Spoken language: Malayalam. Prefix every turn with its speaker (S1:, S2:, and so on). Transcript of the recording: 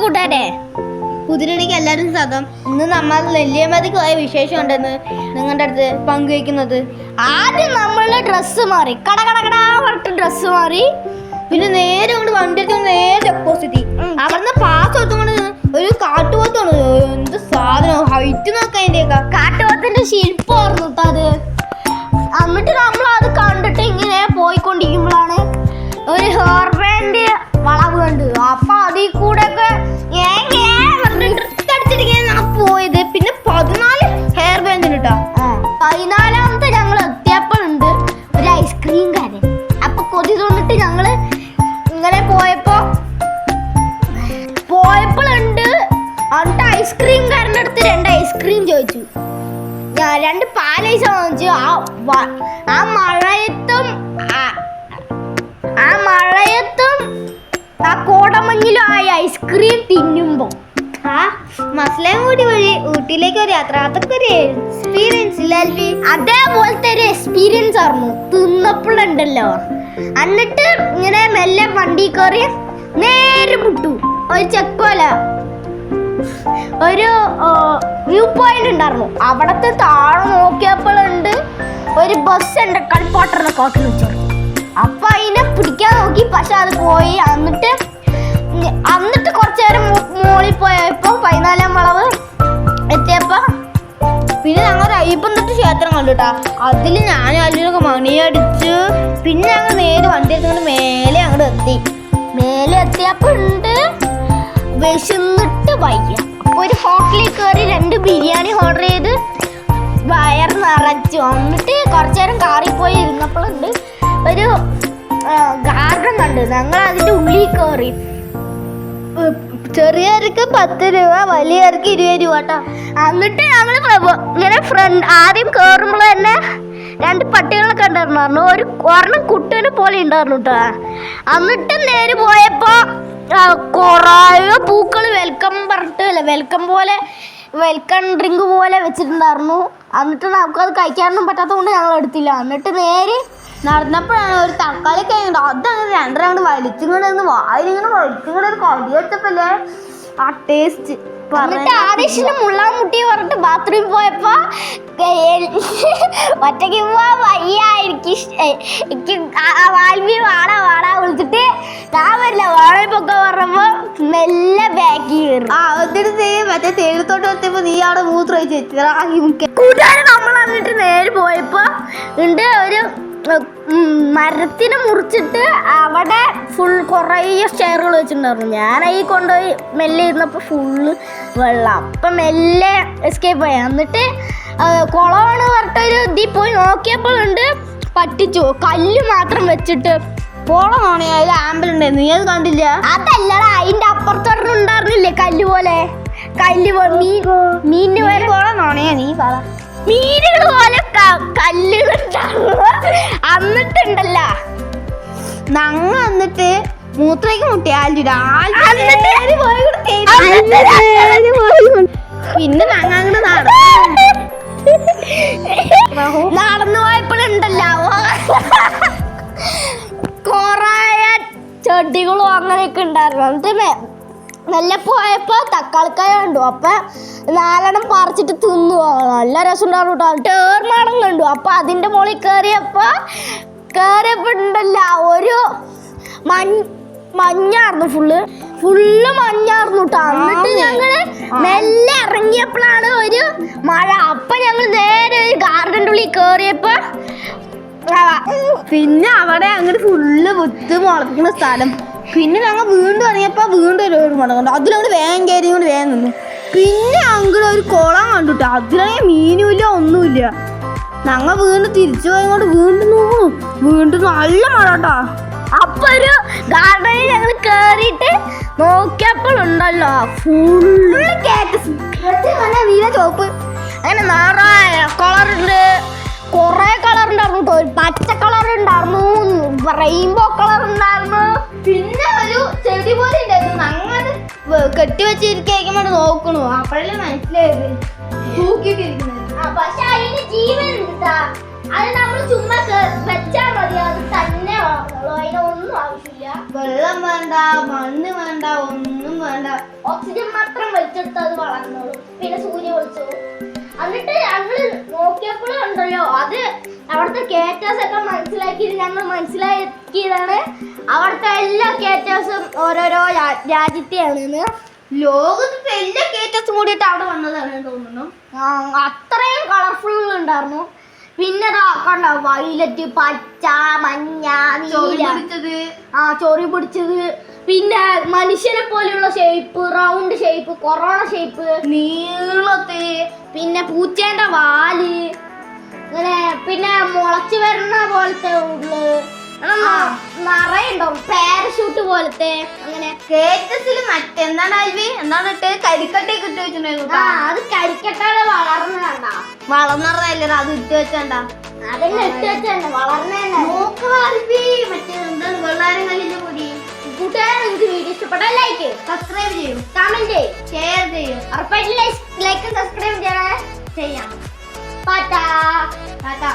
S1: കൂട്ടാട്ടെ,
S2: പുതിരടിക്ക് എല്ലാവരും സ്വാഗതം. ഇന്ന് നമ്മൾ നെല്ലിയമതിക്ക് പോയ വിശേഷം ഉണ്ടെന്ന് നിങ്ങളുടെ അടുത്ത് പങ്കുവയ്ക്കുന്നത്.
S1: ആദ്യം നമ്മളുടെ ഡ്രസ്സ് മാറി, കടകടകടാ പറഞ്ഞിട്ട് ഡ്രസ്സ് മാറി.
S2: പിന്നെ നേരെ കൊണ്ട് വണ്ടി എടുത്ത് നേരെ ഓപ്പോസിറ്റ് അവിടുന്ന് പാസ് കൊടുത്തുകൊണ്ട് ഒരു കാട്ടുപോത്താണ്. എന്ത് സാധനം, ഹൈറ്റ് നോക്കാൻ അതിൻ്റെയൊക്കെ
S1: കാട്ടുപോത്തിന്റെ ശില്പമായിരുന്നു അത്. എന്നിട്ട് നമ്മൾ അത് കണ്ടിട്ട് ഇങ്ങനെ പോയിക്കൊണ്ടിരിക്കുമ്പോഴാണ് ഒരു ഹെയർ ബാൻഡ് വളവ് കണ്ടു. അപ്പൊ അതിൽ കൂടെ ഒക്കെ
S2: പോയത്. പിന്നെ 14 ഹെയർ ബാൻഡ് കേട്ടോ.
S1: 14ാമത്തെ ഞങ്ങൾ എത്തിയപ്പോഴുണ്ട് ഒരു ഐസ്ക്രീം കാരൻ. അപ്പൊ കൊതി തോന്നിട്ട് ഞങ്ങള് ഇങ്ങനെ പോയപ്പോഴുണ്ട് എന്നിട്ട് ഐസ്ക്രീം കാരൻ്റെ അടുത്ത് 2 ഐസ്ക്രീം ചോദിച്ചു. ഞാൻ 2 പാലൈസ വാങ്ങിച്ചു. ആ മഴയത്തും ആ കോടമഞ്ഞിലും ആ ഐസ്ക്രീം തിന്നുമ്പോ
S2: മസ്ലം കൂടി വഴി ഊട്ടിയിലേക്ക് ഒരു യാത്ര, അതൊക്കെ ഒരു എക്സ്പീരിയൻസ് ഇല്ലേ?
S1: അതേപോലത്തെ ഒരു എക്സ്പീരിയൻസ് ആയിരുന്നു തിന്നപ്പോഴുണ്ടല്ലോ. എന്നിട്ട് ഇങ്ങനെ മെല്ലെ വണ്ടി കയറി നേരെ വിട്ടു. ഒരു ചെക്കോല ഒരു വ്യൂ പോയിന്റ് ഉണ്ടായിരുന്നു. അവിടത്തെ താഴെ നോക്കിയപ്പോഴുണ്ട് ഒരു ബസ് എൻ്റെ കളിപ്പാട്ടറിനെ കാട്ടിൽ വെച്ചു. അപ്പൊ അതിനെ പിടിക്കാൻ നോക്കി, പക്ഷെ അത് പോയി. എന്നിട്ട് കുറച്ചു നേരം മോളിൽ പോയപ്പോ 14ാം വളവ് എത്തിയപ്പോ
S2: പിന്നെ ഞങ്ങൾ അയ്യപ്പൻതൊട്ട് ക്ഷേത്രം കണ്ടുട്ടാ. അതിൽ ഞാൻ അതിലൊക്കെ മണിയടിച്ചു. പിന്നെ ഞങ്ങൾ നേരെ വണ്ടി എടുത്തുകൊണ്ട് മേലെ അങ്ങോട്ട് എത്തി.
S1: മേലെ എത്തിയപ്പോ ഉണ്ട് വിശന്നിട്ട് വയ്യ. അപ്പൊ ഒരു ഹോട്ടലിൽ കയറി 2 ബിരിയാണി ഓർഡർ ചെയ്ത് വയർ നിറച്ചു. എന്നിട്ട് കുറച്ചു നേരം കാറിൽ പോയി ഇരുന്നപ്പോഴുണ്ട് ഒരു ഗാർഡൻ കണ്ടു. ഞങ്ങൾ അതിന്റെ ഉള്ളിൽ കയറി.
S2: ചെറിയവർക്ക് 10 രൂപ, വലിയവർക്ക് 20 രൂപ കേട്ടോ.
S1: എന്നിട്ട് ഞങ്ങൾ ഇങ്ങനെ ആദ്യം കയറുമ്പോൾ തന്നെ 2 പട്ടികളൊക്കെ ഉണ്ടായിരുന്നു. ഒരെണ്ണം കുട്ടനെ പോലെ ഉണ്ടായിരുന്നു കേട്ടോ. എന്നിട്ട് നേരെ പോയപ്പോ കുറേ പൂക്കൾ വെൽക്കം പറഞ്ഞിട്ട് വെൽക്കം ഡ്രിങ്ക് പോലെ വെച്ചിട്ടുണ്ടായിരുന്നു. എന്നിട്ട് നമുക്കത് കഴിക്കാനൊന്നും പറ്റാത്തതുകൊണ്ട് ഞങ്ങൾ എടുത്തില്ല. എന്നിട്ട് നേരെ
S2: നടന്നപ്പോഴാണ് ഒരു തക്കാളി കഴിഞ്ഞിട്ട് അതങ്ങനെ 2 റൗണ്ട് വലിച്ചിങ്ങോട്ട് വായിലിങ്ങനെ വലിച്ചിങ്ങോട്ട് ഒരു കടി വെച്ചപ്പോല്ലേ ആ ടേസ്റ്റ്.
S1: എന്നിട്ട് ആദേശിന് മുള്ളാമുട്ടി പറഞ്ഞിട്ട് ബാത്റൂമിൽ പോയപ്പോ ഒറ്റയ്ക്ക് പോവാ വയ്യ, എനിക്ക് വാൽമി വാടാ വിളിച്ചിട്ട് ഞാൻ വരില്ല വാഴപ്പൊക്കെ പറഞ്ഞപ്പോ മെല്ലെ ബാക്കി കയറും.
S2: എന്നിട്ട് മറ്റേ തേയിലത്തോട്ട് എത്തിയപ്പോ നീ അവിടെ മൂത്രമൊഴിച്ച്
S1: കൂട്ടുകാരെ നമ്മൾ എന്നിട്ട് നേരെ പോയപ്പോ ഉണ്ട് ഒരു മരത്തിനെ മുറിച്ചിട്ട് അവിടെ ഫുൾ കുറേ സ്റ്റെയറുകൾ വെച്ചിട്ടുണ്ടായിരുന്നു. ഞാനീ കൊണ്ടുപോയി മെല്ലെ ഇരുന്നപ്പോൾ ഫുള്ള് വെള്ളം. അപ്പം മെല്ലെ എസ്കേപ്പ് ആയി. എന്നിട്ട് കുളമാണ് പറഞ്ഞിട്ടൊരു ഇതിൽ പോയി നോക്കിയപ്പോഴുണ്ട് പറ്റിച്ചു. കല്ല് മാത്രം വെച്ചിട്ട്
S2: കുളമാണേ, അതിൽ ആമ്പലുണ്ടായിരുന്നു. നീ അത് കണ്ടില്ല?
S1: അതല്ലടാ, അതിൻ്റെ അപ്പുറത്തൊരെണ്ണം ഉണ്ടായിരുന്നില്ലേ കല്ല് പോലെ മീനിന് പോലെ
S2: കുളമാണേ. നീ പറ.
S1: മീനുകൾ പോലെ കല്ലുകളുണ്ടാവുക. എന്നിട്ടുണ്ടല്ല
S2: ഞങ്ങ എന്നിട്ട് മൂത്രയ്ക്ക് മുട്ടിയാൽ പിന്നെ ഞങ്ങ അങ്ങോട്ട്
S1: നടന്നു പോയപ്പോഴുണ്ടല്ലോ കൊറേ ചെടികളും അങ്ങനെയൊക്കെ ഉണ്ടായിരുന്നു. എന്നിട്ട് നല്ല പോയപ്പോ തക്കാളിക്കായ കണ്ടു. അപ്പൊ 4 പറിച്ചിട്ട് തിന്നു. നല്ല രസം ഉണ്ടായിരുന്നു കേട്ടോ. ടേർമാണം കണ്ടു. അപ്പൊ അതിന്റെ മുകളിൽ കയറിയപ്പോ ഉണ്ടല്ല ഒരു മഞ്ഞായിരുന്നു, ഫുള്ള് മഞ്ഞായിരുന്നു കേട്ടോ. എന്നിട്ട് ഞങ്ങള് മെല്ലെ ഇറങ്ങിയപ്പോഴാണ് ഒരു മഴ. അപ്പൊ ഞങ്ങൾ നേരെ ഒരു ഗാർഡൻ്റെ ഉള്ളിൽ കയറിയപ്പോ
S2: പിന്നെ അവിടെ അങ്ങോട്ട് ഫുള്ള് വിത്ത് മുളപ്പിക്കുന്ന സ്ഥലം. പിന്നെ ഞങ്ങൾ വീണ്ടും ഇറങ്ങിയപ്പോ വീണ്ടും ഒരു മട കണ്ടു. അതിലവിടെ വേഗം കയറി കൊണ്ട് വേഗം നിന്നു. പിന്നെ അങ്ങോട്ട് ഒരു കുളം കണ്ടുട്ടോ. അതിലാണെങ്കിൽ മീനുമില്ല, ഒന്നുമില്ല. ഞങ്ങൾ വീണ്ടും തിരിച്ചു പോയങ്ങോട്ട് വീണ്ടും നല്ല മഴ കേട്ടോ.
S1: അപ്പൊ ഒരു ഗാർഡനിൽ ഞങ്ങൾ കേറിയിട്ട് നോക്കിയപ്പോഴുണ്ടല്ലോ ഫുള്ള് കാക്ടസ്,
S2: നീല ചോപ്പ്,
S1: അങ്ങനെ നിറയെ കളറുണ്ട്. കൊറേ കളർ ഉണ്ടായിരുന്നു കേട്ടോ. ഒരു പച്ച കളർ ഉണ്ടായിരുന്നു, റെയിൻബോ കളർ ഉണ്ടായിരുന്നു.
S2: പിന്നെ ഒരു ചെടി പോലെ ഉണ്ടായിരുന്നു. അങ്ങനെ കെട്ടിവെച്ചിരിക്കുമ്പോൾ നോക്കണു. അപ്പോഴല്ലേ മനസ്സിലായത് തൂക്കിയിട്ടിരിക്കുന്നത്.
S1: പക്ഷെ അതിന് ജീവൻ ഉണ്ട്. അത് നമ്മൾ ചുമ്മാ വെച്ചാൽ മതി, അത് തന്നെ വളർന്നുള്ളൂ. അതിനൊന്നും ആവശ്യമില്ല.
S2: വെള്ളം വേണ്ട, മണ്ണ് വേണ്ട, ഒന്നും വേണ്ട.
S1: ഓക്സിജൻ മാത്രം വലിച്ചെടുത്ത് അത് വളർന്നോളൂ. പിന്നെ സൂര്യ വിളിച്ചു. എന്നിട്ട് ഞങ്ങൾ നോക്കിയപ്പോഴും ഉണ്ടല്ലോ അത് അവിടുത്തെ കേറ്റേഴ്സ് ഒക്കെ മനസ്സിലാക്കിയതാണ് അവിടുത്തെ എല്ലാ കേറ്റേഴ്സും ഓരോരോ രാജ്യത്തെയാണ്.
S2: ലോകത്ത് എല്ലാ കേറ്റസും കൂടിയിട്ട് അവിടെ വന്നതാണ് തോന്നുന്നു.
S1: അത്രയും കളർഫുൾ ഉണ്ടായിരുന്നു. പിന്നെ കണ്ടോ വയലറ്റ്, പച്ച, മഞ്ഞ, നീല, ചൊറി പിടിച്ചത്, പിന്നെ മനുഷ്യനെ പോലെയുള്ള shape, round shape, corona shape,
S2: നീളത്ത്,
S1: പിന്നെ പൂച്ചേന്റെ വാല്, അങ്ങനെ പിന്നെ മുളച്ചു വരുന്ന പോലത്തെ ഉള്ളു, നിറയുണ്ടാവും പാരഷൂട്ട് പോലത്തെ. അങ്ങനെ
S2: കേറ്റസിൽ മറ്റെന്താണ് അൽവി എന്താണ് ഇട്ട് കരിക്കട്ടയൊക്കെ ഇട്ട് വെച്ചിട്ടുണ്ടായിരുന്നു.
S1: അത് കരിക്കട്ടാണ് വളർന്നതാണ്ടാ.
S2: വളർന്നതല്ലേ അത് ഇട്ട് വെച്ചണ്ട.
S1: അതെന്നെ ഇട്ട് വെച്ചതന്നെ വളർന്നതന്നെ.
S2: മറ്റേ എന്താണ് വെള്ളാരം കല്ലിന്റെ പൊടി.
S1: കൂട്ടുകാരെ നിങ്ങൾക്ക് വീഡിയോ ഇഷ്ടപ്പെട്ടാൽ ലൈക്ക്,
S2: സബ്സ്ക്രൈബ് ചെയ്യും,
S1: കമന്റ്,
S2: ഷെയർ ചെയ്യും.
S1: ഉറപ്പായിട്ടും ലൈക്ക് സബ്സ്ക്രൈബ് ചെയ്യാം.
S2: ചെയ്യാം.
S1: ടാറ്റാ.
S2: ടാറ്റാ.